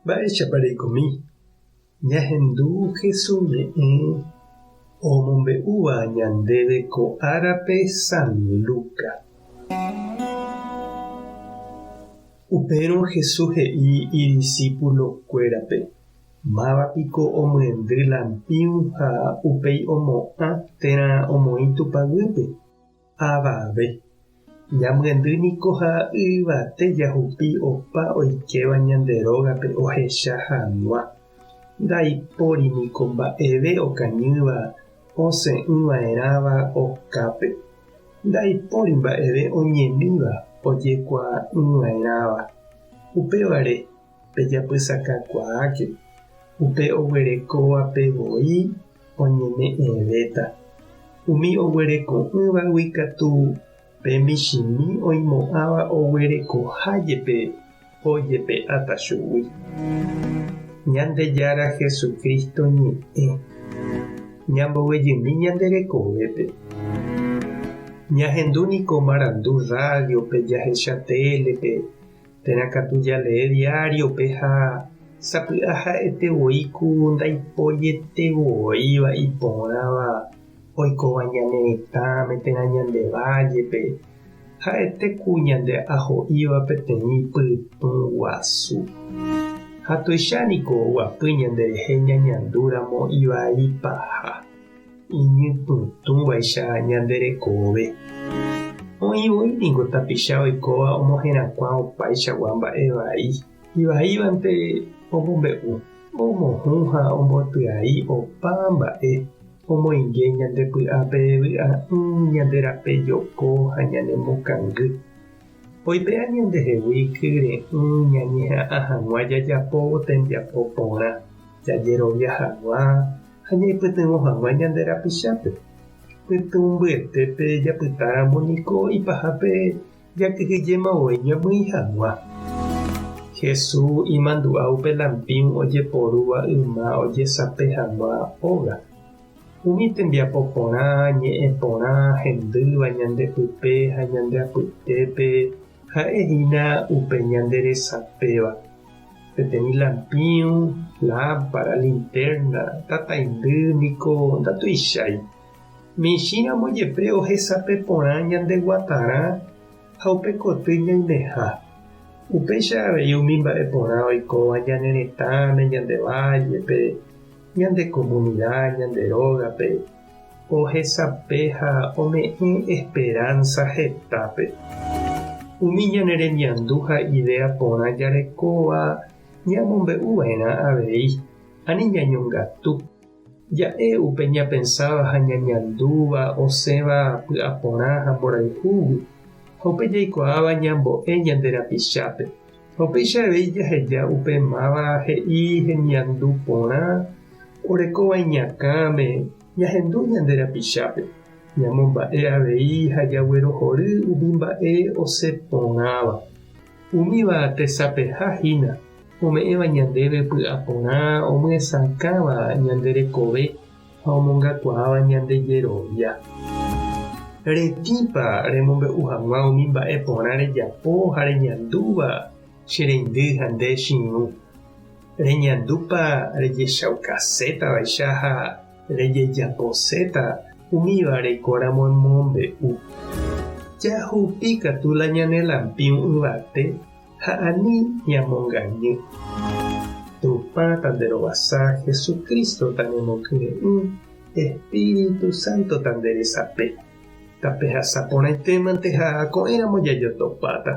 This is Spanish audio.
Mba'éichapareikomi ñahendu Jesús ñe'ẽ omombe'úva ñandéve ko árape San Lucas. Upérõ Jesús he'i idiscípulokuérape: mávapiko omyendy lampiũ ha upéi omo'ã térã omoĩ tupãgýpe. Avave. Ñamyendýniko ha yvate jahupi opa oikeva ñande rógape ohecha hag̃ua. Ndaipóriniko mba'eve okañýva osẽ'ỹva'erãva okápe. Ndaipóri mba'eve oñemíva ojekuaa'ỹva'erãva. Upévare pejapysakuaáke. Upe oguerekóvapevoi oñeme'ẽvéta. Umi oguereko'ỹvagui katu pe michĩmi oimo'ãva oguerekohájepe ojepe'áta chugui. Ñandejára Jesukristo ñe'ẽ ñamboguejymi ñanderekovépe. Ñahendúniko marandu radiope jahecha télepe térãkatu jalee diariope ha sapy'a ha'etevoíku ndaipójetevóiva iporãva oikóva ñane retãme térã ñande vallepe ha'etéku ñande aho'íva peteĩ pytũ guasu. Ha tuichaniko oguapy ñanderehe ñañandúramo ivaipaha iñipytũvaicha ñanderekóve. Oĩvõiniko tapicha oikóva omohẽrakua opaichagua mba'e vai. Ivaívante omombe'u, omohũ ha ombotyai opa mba'e omoinge ñandepy'ape vy'a'ỹ ñanderape joko ha ñanembokangy. Oipea ñandehegui kyre'ỹ ñañeha'ã hag̃ua jajapóvo tembiapo porã, jajerovia hag̃ua ha ñaipytyvõ hag̃ua ñande rapichápe. Pytũmbyetépe japytáramo-niko ipahápe jakyhyjémavoi ñamýi hag̃ua. Jesús imandu'a upe lampiũ ojeporúva yma ojesape hag̃ua óga. Umi tembiapo porã, ñe'ẽ porã hendýva ñandepype ha ñandeapytépe ha'ehína upe ñanderesapéva. Peteĩ lampiũ, lámpara, linterna, tataindy niko ndatuichái. Michĩramo jepe ohesape porã ñande guatarã ha upe koty ñaimeha. Upéicha avei umi mba'e porã oikóva ñane retãme, ñande vallepe, ñande comunidad, ñande rógape, ohesape ha ome'ẽ esperanza hetápe. Umi ñane remiandu ha idea porã jarekóva ñamombe'uva'erã avei ani ñañongatu. Ja'e upe ñapensáva ha ñañandúva osẽva py'a porã ha mborayhúgui. Ha upe jaikuaáva ñambo'e ñande rapichápe. Ha upéicha avei jaheja upe máva he'i hemiandu porã orekóva iñakãme ñahendu ñande rapichápe. Ñamomba'e avei ha jaguerohory umi mba'e oseporãva. Umíva tesapehahína ome'ẽva ñandéve py'a porã omyesãkãva ñanderekove ha omongakuaáva ñandejerovia. Retĩpa remombe'u hag̃ua umi mba'e porã rejapo ha reñandúva che reindy ha nde chiũ. Reñandúpa rejechaukasétavaicha ha rejejaposéta umíva reikóramo mombe'u. Jahupi katu la ñane lampiũ yvate ha ani ñamongañy. Tupã tanderovasa Jesukristo tañemokyre'ỹ, Espíritu Santo tanderesape. Tapehasaporãitémante ha ko'ẽramo jajotopáta.